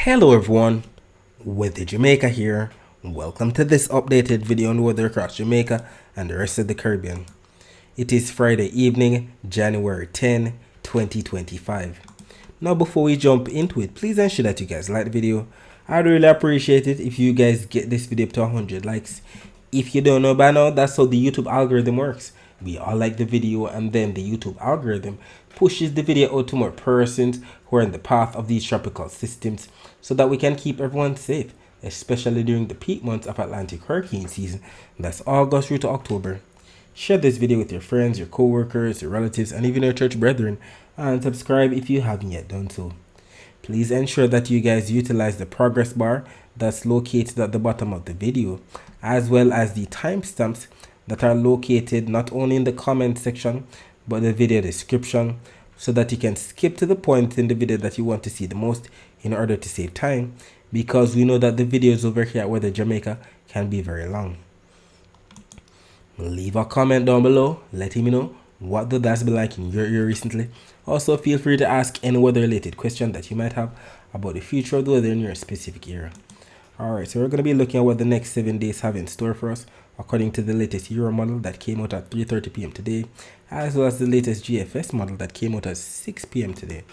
Hello everyone, Weather Jamaica here. Welcome to this updated video on weather across Jamaica and the rest of the Caribbean. It is Friday evening, January 10, 2025. Now before we jump into it, please ensure that you guys like the video. I'd really appreciate it if you guys get this video up to 100 likes. If you don't know by now, that's how the YouTube algorithm works. We all like the video and then the YouTube algorithm pushes the video out to more persons who are in the path of these tropical systems so that we can keep everyone safe, especially during the peak months of Atlantic hurricane season. That's August through to October. Share this video with your friends, your co-workers, your relatives, and even your church brethren, and subscribe if you haven't yet done so. Please ensure that you guys utilize the progress bar that's located at the bottom of the video, as well as the timestamps that are located not only in the comment section but the video description, so that you can skip to the point in the video that you want to see the most in order to save time, because we know that the videos over here at Weather Jamaica can be very long. Leave a comment down below letting me know what the that's been like in your ear recently. Also feel free to ask any weather related question that you might have about the future of the weather in your specific area. Alright, so we're going to be looking at what the next 7 days have in store for us according to the latest Euro model that came out at 3:30 p.m. today, as well as the latest GFS model that came out at 6 p.m. today.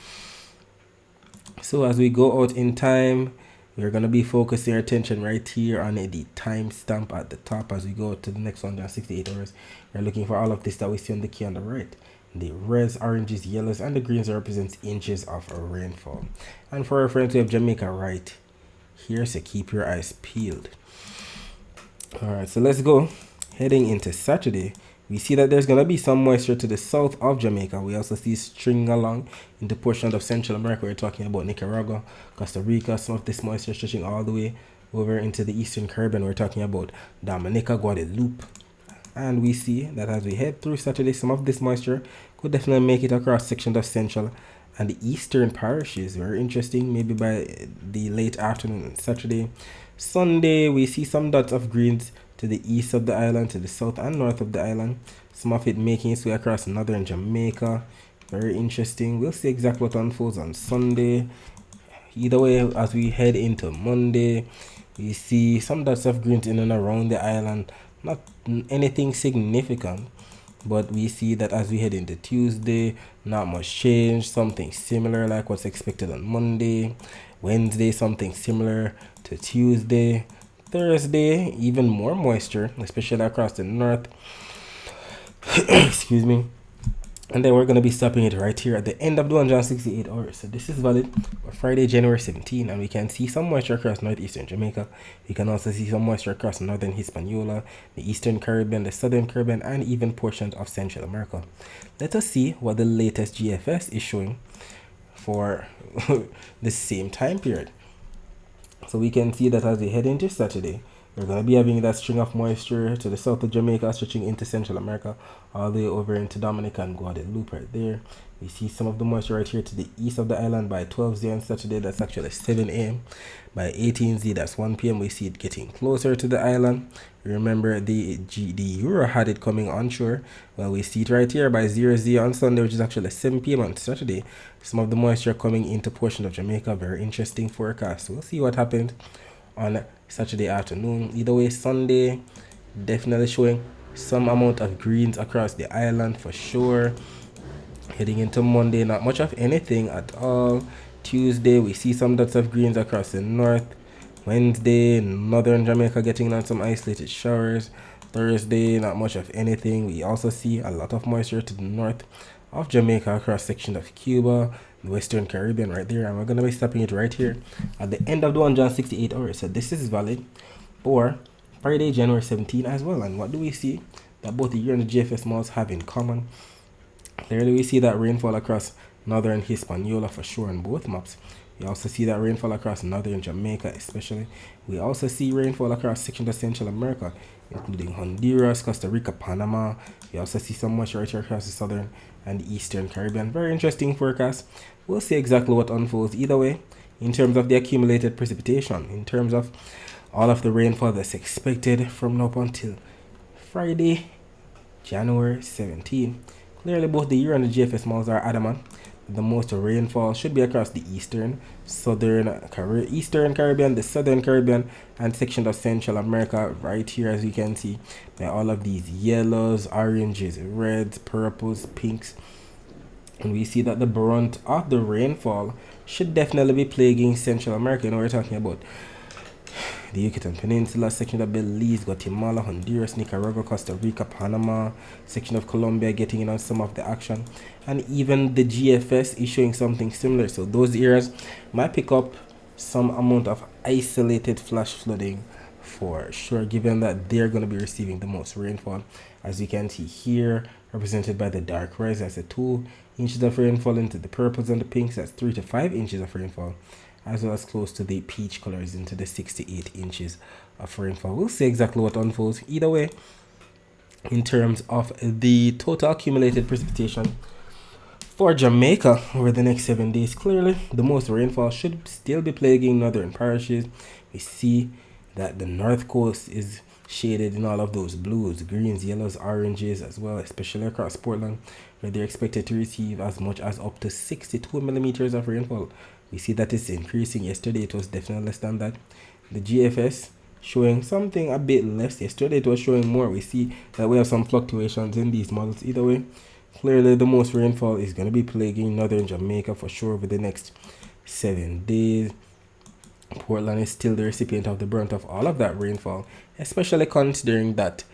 So as we go out in time, we're going to be focusing our attention right here on the timestamp at the top. As we go to the next 168 hours, we're looking for all of this that we see on the key on the right. The reds, oranges, yellows, and the greens represents inches of rainfall. And for reference, we have Jamaica right here, so keep your eyes peeled. Alright, so let's go. Heading into Saturday, we see that there's going to be some moisture to the south of Jamaica. We also see string along into portions of Central America. We're talking about Nicaragua, Costa Rica, some of this moisture stretching all the way over into the Eastern Caribbean. We're talking about Dominica, Guadeloupe. And we see that as we head through Saturday, some of this moisture could definitely make it across sections of Central and the Eastern parishes. Very interesting, maybe by the late afternoon on Saturday. Sunday, we see some dots of greens to the east of the island, to the south and north of the island. Some of it making its way across northern Jamaica. Very interesting. We'll see exactly what unfolds on Sunday. Either way, as we head into Monday, we see some dots of greens in and around the island. Not anything significant, but we see that as we head into Tuesday, not much change. Something similar like what's expected on Monday. Wednesday, something similar to Tuesday. Thursday, even more moisture, especially across the north. Excuse me. And then we're going to be stopping it right here at the end of the 168 hours. So this is valid for Friday, January 17. And we can see some moisture across northeastern Jamaica. We can also see some moisture across northern Hispaniola, the eastern Caribbean, the southern Caribbean, and even portions of Central America. Let us see what the latest GFS is showing for the same time period. So we can see that as we head into Saturday, we're going to be having that string of moisture to the south of Jamaica, stretching into Central America, all the way over into Dominica and Guadeloupe right there. We see some of the moisture right here to the east of the island by 12Z on Saturday. That's actually 7 a.m. By 18Z, that's 1 p.m. We see it getting closer to the island. Remember, the Euro had it coming onshore. Well, we see it right here by 0Z on Sunday, which is actually 7 p.m. on Saturday. Some of the moisture coming into portion of Jamaica. Very interesting forecast. We'll see what happens on Saturday afternoon. Either way, Sunday definitely showing some amount of greens across the island for sure. Heading into Monday, not much of anything at all. Tuesday, we see some dots of greens across the north. Wednesday, northern Jamaica getting on some isolated showers. Thursday, not much of anything. We also see a lot of moisture to the north of Jamaica across section of Cuba, the Western Caribbean right there. And we're going to be stopping it right here at the end of the 168 hours. So this is valid for Friday, January 17 as well. And what do we see that both the Euro and the GFS models have in common? Clearly, we see that rainfall across northern Hispaniola for sure on both maps. We also see that rainfall across northern Jamaica especially. We also see rainfall across sections of Central America, including Honduras, Costa Rica, Panama. We also see some moisture right here across the southern and eastern Caribbean. Very interesting forecast. We'll see exactly what unfolds either way in terms of the accumulated precipitation, in terms of all of the rainfall that's expected from now up until Friday, January 17. Clearly, both the Euro and the GFS models are adamant the most rainfall should be across the eastern Caribbean, the southern Caribbean, and section of Central America right here, as you can see, by all of these yellows, oranges, reds, purples, pinks. And we see that the brunt of the rainfall should definitely be plaguing Central America. We're talking about the Yucatan Peninsula, section of Belize, Guatemala, Honduras, Nicaragua, Costa Rica, Panama, section of Colombia getting in on some of the action, and even the GFS is showing something similar. So those areas might pick up some amount of isolated flash flooding for sure, given that they're going to be receiving the most rainfall. As you can see here, represented by the dark reds, that's a 2 inches of rainfall, into the purples and the pinks, that's 3 to 5 inches of rainfall, as well as close to the peach colors into the 6 to 8 inches of rainfall. We'll see exactly what unfolds. Either way, in terms of the total accumulated precipitation for Jamaica over the next 7 days, clearly the most rainfall should still be plaguing northern parishes. We see that the north coast is shaded in all of those blues, greens, yellows, oranges as well, especially across Portland, where they're expected to receive as much as up to 62 millimeters of rainfall. We see that it's increasing. Yesterday it was definitely less than that. The GFS showing something a bit less. Yesterday it was showing more. We see that we have some fluctuations in these models. Either way, clearly the most rainfall is going to be plaguing northern Jamaica for sure over the next 7 days. Portland is still the recipient of the brunt of all of that rainfall, especially considering that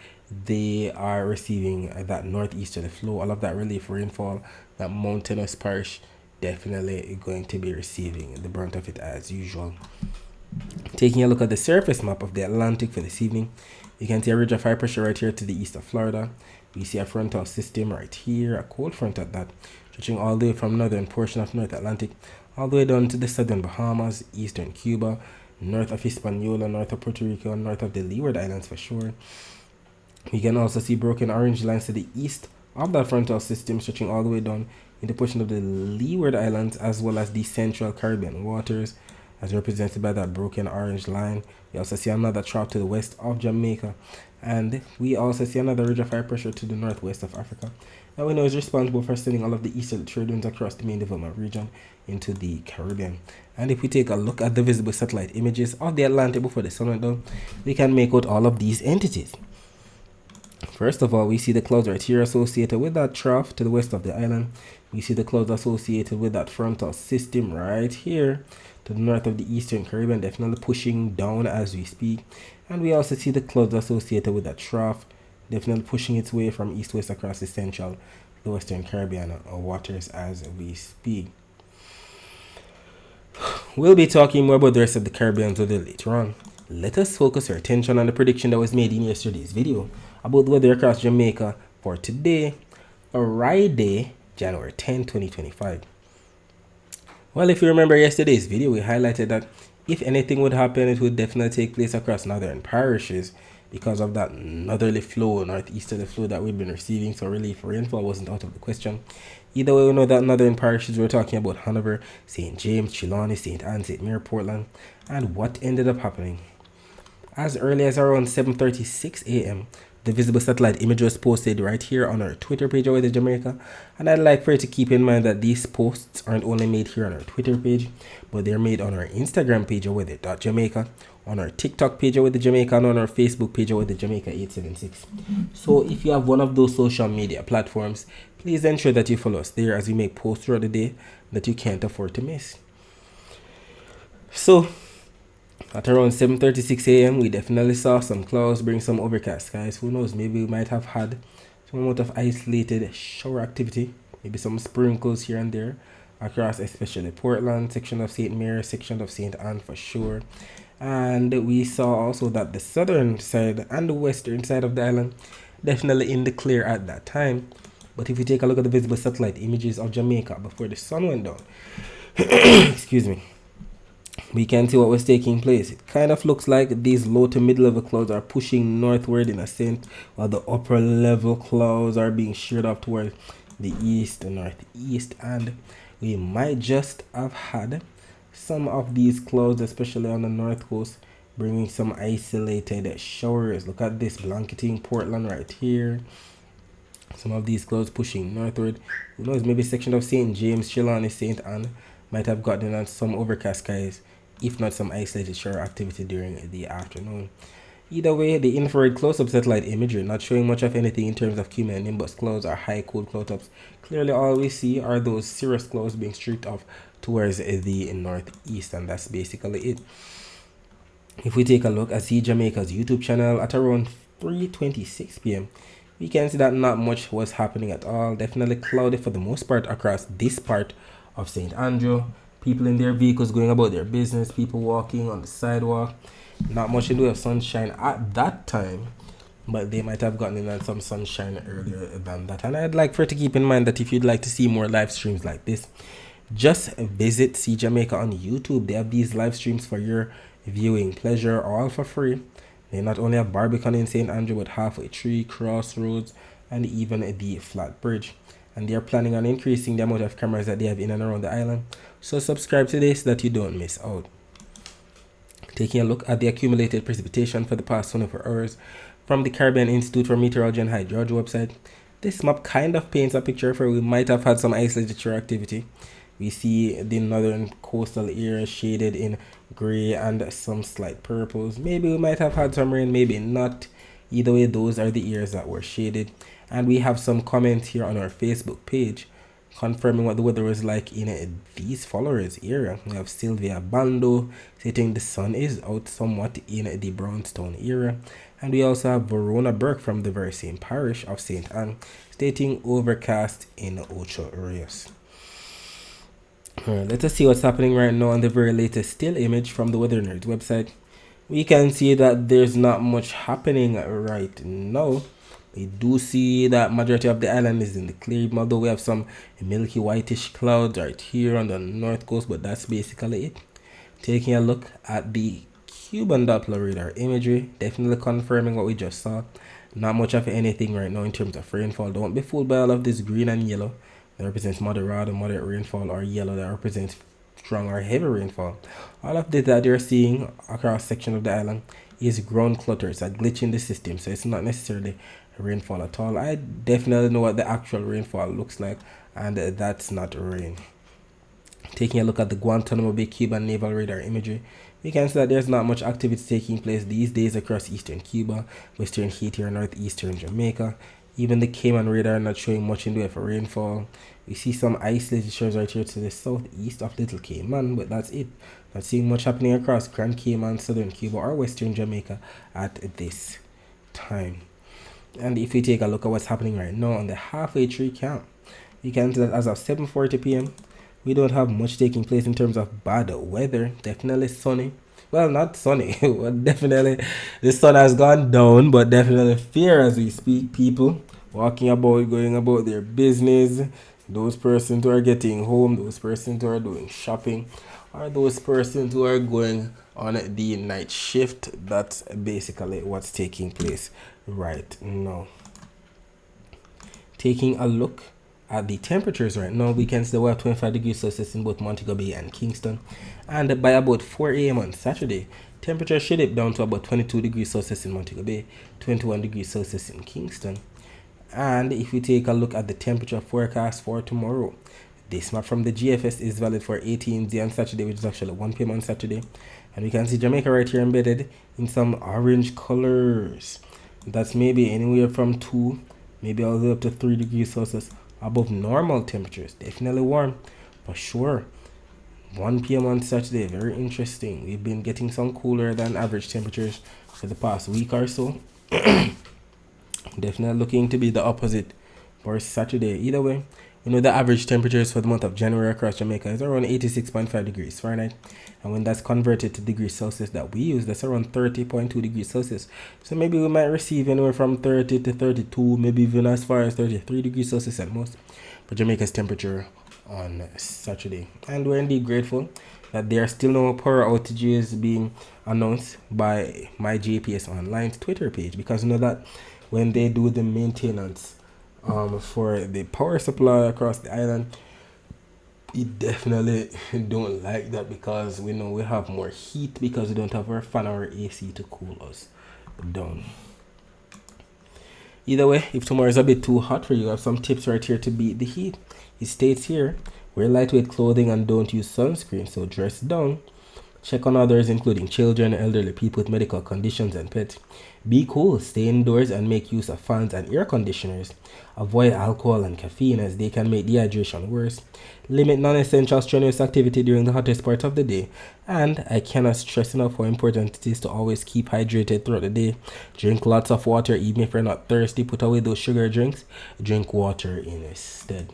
they are receiving that northeasterly flow, all of that relief rainfall. That mountainous parish definitely going to be receiving the brunt of it as usual. Taking a look at the surface map of the Atlantic for this evening, you can see a ridge of high pressure right here to the east of Florida. We see a frontal system right here, a cold front at that, stretching all the way from northern portion of North Atlantic all the way down to the southern Bahamas, eastern Cuba, north of Hispaniola, north of Puerto Rico, and north of the Leeward Islands for sure. We can also see broken orange lines to the east of that frontal system, stretching all the way down in the portion of the Leeward Islands, as well as the central Caribbean waters, as represented by that broken orange line. We also see another trough to the west of Jamaica, and we also see another ridge of high pressure to the northwest of Africa that we know is responsible for sending all of the easterly trade winds across the main development region into the Caribbean. And if we take a look at the visible satellite images of the Atlantic before the sun went down, we can make out all of these entities. First of all, we see the clouds right here associated with that trough to the west of the island. We see the clouds associated with that frontal system right here to the north of the eastern Caribbean, definitely pushing down as we speak. And we also see the clouds associated with that trough, definitely pushing its way from east-west across the central, the western Caribbean waters as we speak. We'll be talking more about the rest of the Caribbean weather later on. Let us focus our attention on the prediction that was made in yesterday's video about the weather across Jamaica for today, Friday, January 10, 2025. Well, if you remember yesterday's video, we highlighted that if anything would happen, it would definitely take place across northern parishes because of that northerly flow, northeasterly flow that we've been receiving. So relief rainfall wasn't out of the question. Either way, we know that northern parishes, we're talking about Hanover, St. James, Trelawney, St. Anne, St. Mary, Portland. And what ended up happening? As early as around 7:36 a.m., the visible satellite image was posted right here on our Twitter page over the Jamaica. And I'd like for you to keep in mind that these posts aren't only made here on our Twitter page, but they're made on our Instagram page over the .Jamaica, on our TikTok page over the Jamaica, and on our Facebook page over the Jamaica 876. So if you have one of those social media platforms, please ensure that you follow us there as we make posts throughout the day that you can't afford to miss. So at around 7:36 a.m., we definitely saw some clouds bring some overcast skies. Who knows, maybe we might have had some amount of isolated shower activity, maybe some sprinkles here and there across especially Portland, section of St. Mary, section of St. Anne for sure. And we saw also that the southern side and the western side of the island definitely in the clear at that time. But if you take a look at the visible satellite images of Jamaica before the sun went down, excuse me, we can see what was taking place. It kind of looks like these low to mid level clouds are pushing northward in a sense, while the upper level clouds are being sheared off towards the east and northeast. And we might just have had some of these clouds, especially on the north coast, bringing some isolated showers. Look at this blanketing Portland right here. Some of these clouds pushing northward. Who knows, maybe section of St. James, Trelawney, St. Anne might have gotten on some overcast skies, if not some isolated shower activity during the afternoon. Either way, the infrared close-up satellite imagery not showing much of anything in terms of cumulonimbus clouds or high cold cloud tops. Clearly all we see are those cirrus clouds being streaked off towards the northeast, and that's basically it. If we take a look at See Jamaica's YouTube channel at around 3:26 p.m., we can see that not much was happening at all. Definitely cloudy for the most part across this part of St. Andrew. People in their vehicles going about their business, people walking on the sidewalk. Not much in the way of sunshine at that time, but they might have gotten in on some sunshine earlier than that. And I'd like for you to keep in mind that if you'd like to see more live streams like this, just visit See Jamaica on YouTube. They have these live streams for your viewing pleasure, all for free. They not only have Barbican in St. Andrew, but Halfway Tree, Crossroads, and even the Flat Bridge. And they are planning on increasing the amount of cameras that they have in and around the island. So subscribe to this so that you don't miss out. Taking a look at the accumulated precipitation for the past 24 hours from the Caribbean Institute for Meteorology and Hydrology website. This map kind of paints a picture for we might have had some isolated shower activity. We see the northern coastal area shaded in gray and some slight purples. Maybe we might have had some rain, maybe not. Either way, those are the areas that were shaded. And we have some comments here on our Facebook page confirming what the weather was like in these followers area. We have Sylvia Bando stating the sun is out somewhat in the Brownstown area. And we also have Verona Burke from the very same parish of St. Anne stating overcast in Ocho Rios. Alright, let us see what's happening right now on the very latest still image from the Weather Nerds website. We can see that there's not much happening right now. We do see that majority of the island is in the clear, although we have some milky whitish clouds right here on the north coast, but that's basically it. Taking a look at the Cuban Doppler radar imagery, definitely confirming what we just saw. Not much of anything right now in terms of rainfall. Don't be fooled by all of this green and yellow that represents moderate rainfall, or yellow that represents strong or heavy rainfall. All of this that you're seeing across section of the island is ground clutter. It's a glitch in the system, so it's not necessarily rainfall at all. I definitely know what the actual rainfall looks like, and that's not rain. Taking a look at the Guantanamo Bay Cuban naval radar imagery, we can see that there's not much activity taking place these days across eastern Cuba, western Haiti, or northeastern Jamaica. Even the Cayman radar not showing much in the way of rainfall. We see some isolated shores right here to the southeast of Little Cayman, but that's it. Not seeing much happening across Grand Cayman, southern Cuba, or western Jamaica at this time. And if we take a look at what's happening right now on the Halfway Tree camp, we can see that as of 7:40 p.m., we don't have much taking place in terms of bad weather. Definitely sunny. Well, not sunny. Well, definitely the sun has gone down, but definitely fair as we speak. People walking about, going about their business. Those persons who are getting home, those persons who are doing shopping, or those persons who are going on the night shift. That's basically what's taking place right now. Taking a look at the temperatures right now, we can see we have 25 degrees Celsius in both Montego Bay and Kingston, and by about 4 a.m. on Saturday, temperature should dip down to about 22 degrees Celsius in Montego Bay, 21 degrees Celsius in Kingston. And if we take a look at the temperature forecast for tomorrow, this map from the GFS is valid for 18Z on Saturday, which is actually 1 p.m. on Saturday, and we can see Jamaica right here embedded in some orange colors. That's maybe anywhere from 2, maybe all the way up to 3 degrees Celsius above normal temperatures. Definitely warm for sure. 1 p.m. on Saturday, very interesting. We've been getting some cooler than average temperatures for the past week or so. Definitely looking to be the opposite for Saturday. Either way, we know the average temperatures for the month of January across Jamaica is around 86.5 degrees Fahrenheit. And when that's converted to degrees Celsius that we use, that's around 30.2 degrees Celsius. So maybe we might receive anywhere from 30 to 32, maybe even as far as 33 degrees Celsius at most for Jamaica's temperature on Saturday. And we're indeed grateful that there are still no power outages being announced by my GPS Online's Twitter page, because you know that when they do the maintenance for the power supply across the island, we definitely don't like that, because we know we have more heat because we don't have our fan or AC to cool us down. Either way, if tomorrow is a bit too hot for you, I have some tips right here to beat the heat. It states here, wear lightweight clothing and don't use sunscreen, so dress down. Check on others, including children, elderly people with medical conditions, and pets. Be cool, stay indoors, and make use of fans and air conditioners. Avoid alcohol and caffeine as they can make dehydration worse. Limit non-essential strenuous activity during the hottest part of the day. And I cannot stress enough how important it is to always keep hydrated throughout the day. Drink lots of water, even if you're not thirsty. Put away those sugar drinks. Drink water instead.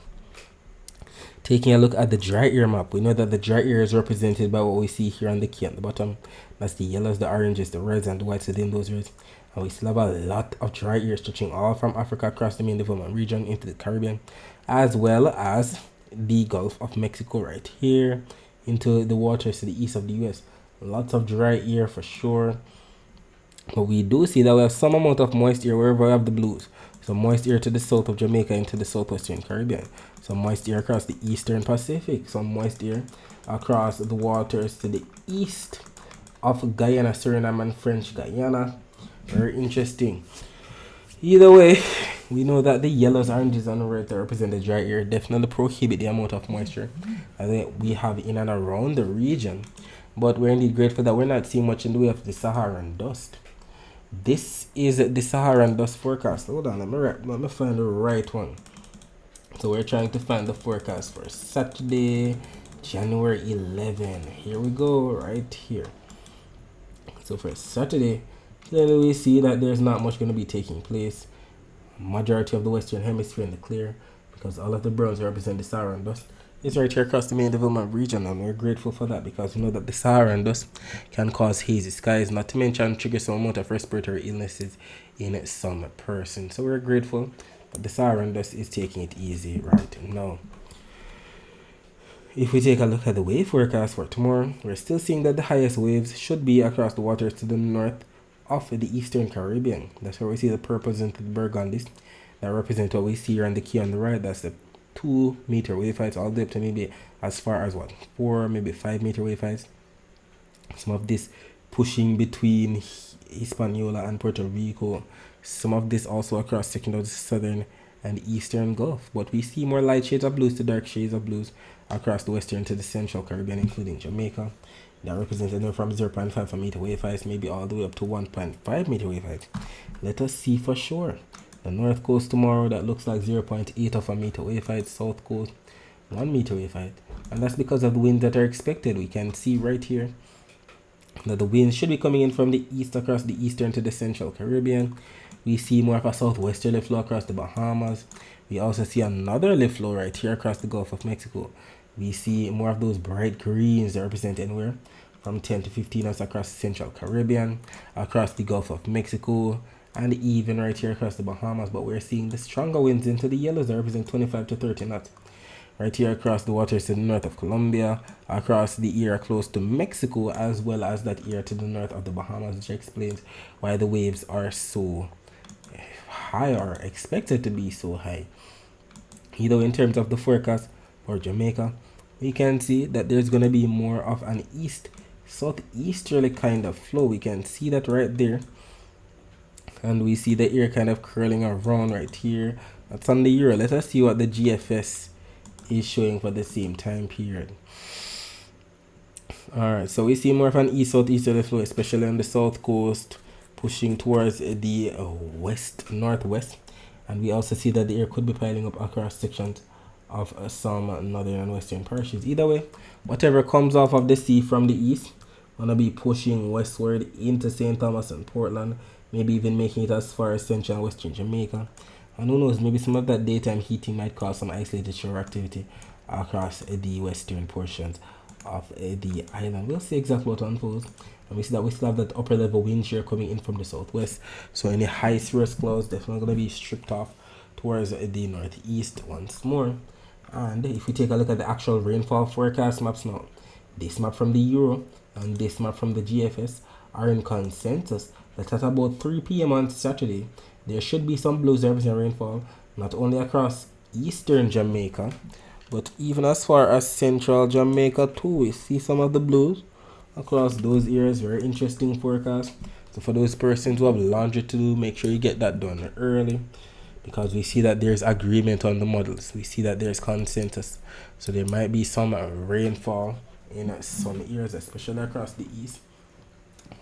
Taking a look at the dry air map, we know that the dry air is represented by what we see here on the key at the bottom. That's the yellows, the oranges, the reds, and the whites within those reds. And we still have a lot of dry air stretching all from Africa across the main development region into the Caribbean, as well as the Gulf of Mexico right here into the waters to the east of the US. Lots of dry air for sure. But we do see that we have some amount of moist air wherever we have the blues. Some moist air to the south of Jamaica into the southwestern Caribbean. Some moist air across the eastern Pacific. Some moist air across the waters to the east of Guyana, Suriname, and French Guyana. Very interesting. Either way, we know that the yellows, oranges, and reds that represent the dry air definitely prohibit the amount of moisture that we have in and around the region. But we're indeed grateful that we're not seeing much in the way of the Saharan dust. This is the Saharan dust forecast. Hold on, let me find the right one. So we're trying to find the forecast for Saturday, January 11. Here we go, right here. So for Saturday, clearly we see that there's not much going to be taking place. Majority of the Western Hemisphere in the clear, because all of the browns represent the Saharan dust. It's right here across the main development region, and we're grateful for that because we know that the Saharan dust can cause hazy skies, not to mention trigger some amount of respiratory illnesses in some persons. So we're grateful that the Saharan dust is taking it easy right now. If we take a look at the wave forecast for tomorrow, we're still seeing that the highest waves should be across the waters to the north of the eastern Caribbean. That's where we see the purples into the burgundies that represent what we see here on the key on the right. That's the 2 meter wave heights, all the way up to maybe as far as 4, maybe 5 meter wave heights. Some of this pushing between Hispaniola and Puerto Rico. Some of this also across section of the southern and eastern Gulf. But we see more light shades of blues to dark shades of blues across the western to the central Caribbean, including Jamaica. That represents anywhere from 0.5 meter wave heights, maybe all the way up to 1.5 meter wave heights. Let us see for sure. The north coast tomorrow, that looks like 0.8 of a meter wave height. South coast, 1 meter wave height. And that's because of the winds that are expected. We can see right here that the winds should be coming in from the east across the eastern to the central Caribbean. We see more of a southwesterly flow across the Bahamas. We also see another lift flow right here across the Gulf of Mexico. We see more of those bright greens that represent anywhere from 10 to 15 knots across the central Caribbean, across the Gulf of Mexico, and even right here across the Bahamas. But we're seeing the stronger winds into the yellows that represent 25 to 30 knots. Right here across the waters to the north of Colombia, across the area close to Mexico, as well as that area to the north of the Bahamas, which explains why the waves are so high or expected to be so high. Either in terms of the forecast for Jamaica, we can see that there's going to be more of an southeasterly kind of flow. We can see that right there. And we see the air kind of curling around right here. That's on the Euro. Let us see what the GFS is showing for the same time period. Alright, so we see more of an east-southeasterly flow, especially on the south coast, pushing towards the west-northwest. And we also see that the air could be piling up across sections of some northern and western parishes. Either way, whatever comes off of the sea from the east, gonna be pushing westward into St. Thomas and Portland, maybe even making it as far as central and western Jamaica. And who knows, maybe some of that daytime heating might cause some isolated shore activity across the western portions of the island. We'll see exactly what unfolds. And we see that we still have that upper level wind shear coming in from the southwest. So any high cirrus clouds definitely going to be stripped off towards the northeast once more. And if we take a look at the actual rainfall forecast maps now, this map from the Euro and this map from the GFS are in consensus that at about 3 p.m. on Saturday, there should be some blue representing rainfall, not only across eastern Jamaica, but even as far as central Jamaica too. We see some of the blues across those areas. Very interesting forecast. So for those persons who have laundry to do, make sure you get that done early, because we see that there's agreement on the models. We see that there's consensus. So there might be some rainfall in some areas, especially across the east.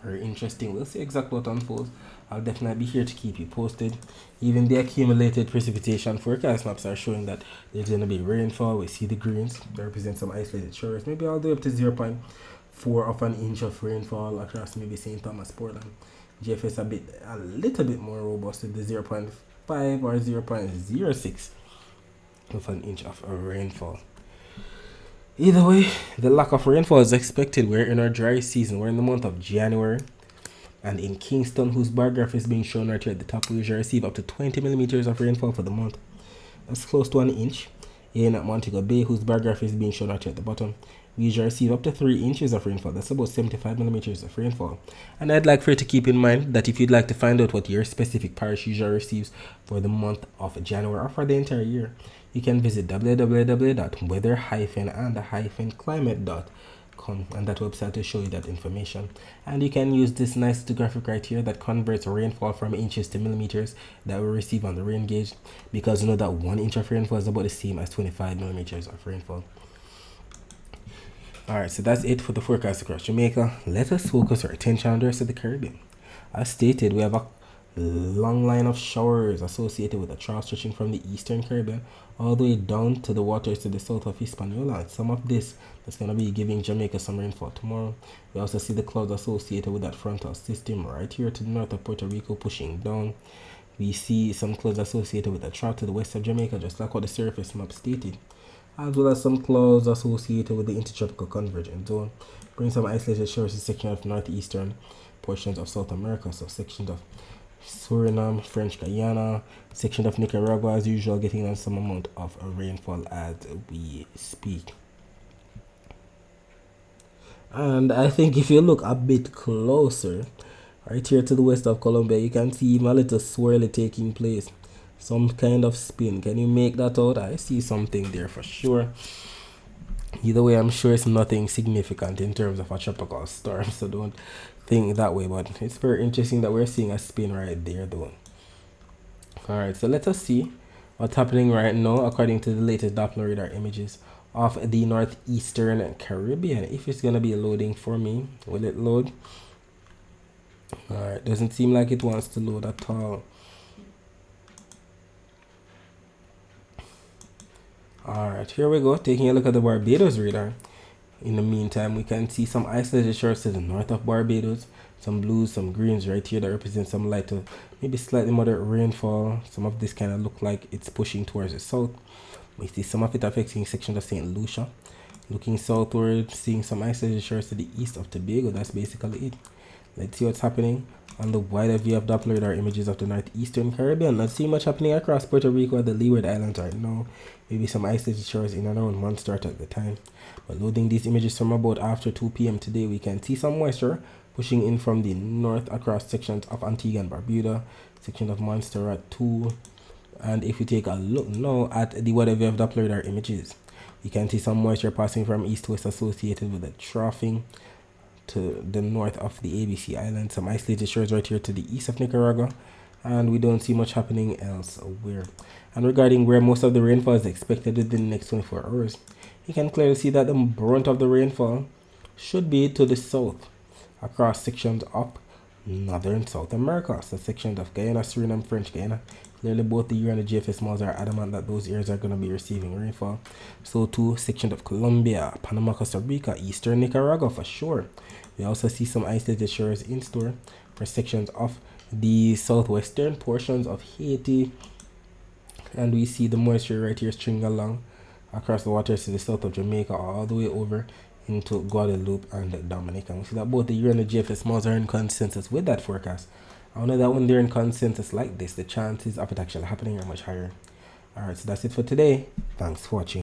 Very interesting. We'll see exactly what unfolds. I'll definitely be here to keep you posted. Even the accumulated precipitation forecast maps are showing that there's going to be rainfall. We see the greens. They represent some isolated showers. Maybe all the way up to 0.4 of an inch of rainfall across maybe St. Thomas, Portland. GFS a little bit more robust with the 0.5 or 0.06 of an inch of rainfall. Either way, the lack of rainfall is expected. We're in our dry season. We're in the month of January. And in Kingston, whose bar graph is being shown right here at the top, we usually receive up to 20 millimeters of rainfall for the month. That's close to an inch. In Montego Bay, whose bar graph is being shown right here at the bottom, we usually receive up to 3 inches of rainfall. That's about 75 millimeters of rainfall. And I'd like for you to keep in mind that if you'd like to find out what your specific parish usually receives for the month of January or for the entire year, you can visit www.weather-and-climate.com, and that website will show you that information. And you can use this nice graphic right here that converts rainfall from inches to millimeters that we receive on the rain gauge, because you know that 1 inch of rainfall is about the same as 25 millimeters of rainfall. Alright, so that's it for the forecast across Jamaica. Let us focus our attention on the rest of the Caribbean. As stated, we have a long line of showers associated with a trough stretching from the eastern Caribbean all the way down to the waters to the south of Hispaniola. And some of this is going to be giving Jamaica some rainfall tomorrow. We also see the clouds associated with that frontal system right here to the north of Puerto Rico pushing down. We see some clouds associated with a trough to the west of Jamaica, just like what the surface map stated, as well as some clouds associated with the intertropical convergence zone. Bring some isolated showers to section of northeastern portions of South America, so sections of Suriname, French Guyana, section of Nicaragua as usual, getting on some amount of rainfall as we speak. And I think if you look a bit closer, right here to the west of Colombia, you can see a little swirly taking place. Some kind of spin. Can you make that out? I see something there for sure. Either way, I'm sure it's nothing significant in terms of a tropical storm, so don't think that way, but it's very interesting that we're seeing a spin right there though. Alright, so let us see what's happening right now according to the latest Doppler radar images of the northeastern Caribbean. If it's gonna be loading for me, will it load? Alright, doesn't seem like it wants to load at all. Alright, here we go, taking a look at the Barbados radar. In the meantime, we can see some isolated shores to the north of Barbados, some blues, some greens right here that represent some light to maybe slightly moderate rainfall. Some of this kind of look like it's pushing towards the south. We see some of it affecting sections of St. Lucia. Looking southward, seeing some isolated shores to the east of Tobago. That's basically it. Let's see what's happening on the wider view of Doppler radar images of the northeastern Caribbean. Not seeing much happening across Puerto Rico or the Leeward Islands right now. Maybe some isolated shores in and around Montserrat at the time. But loading these images from about after 2 p.m. today, we can see some moisture pushing in from the north across sections of Antigua and Barbuda, section of Montserrat too. And if we take a look now at the wider view of Doppler radar images, you can see some moisture passing from east to west associated with the troughing to the north of the ABC Island. Some isolated shores right here to the east of Nicaragua, and we don't see much happening elsewhere. And regarding where most of the rainfall is expected within the next 24 hours, you can clearly see that the brunt of the rainfall should be to the south across sections of northern South America, so sections of Guyana, Suriname, French Guyana. Clearly both the UN and the GFS models are adamant that those areas are going to be receiving rainfall. So too sections of Colombia, Panama, Costa Rica, eastern Nicaragua for sure. We also see some isolated shores in store for sections of the southwestern portions of Haiti, and we see the moisture right here stringing along across the waters to the south of Jamaica all the way over into Guadeloupe and Dominica. We see that both the UN and the GFS models are in consensus with that forecast. I know that when they're in consensus like this, the chances of it actually happening are much higher. Alright, so that's it for today. Thanks for watching.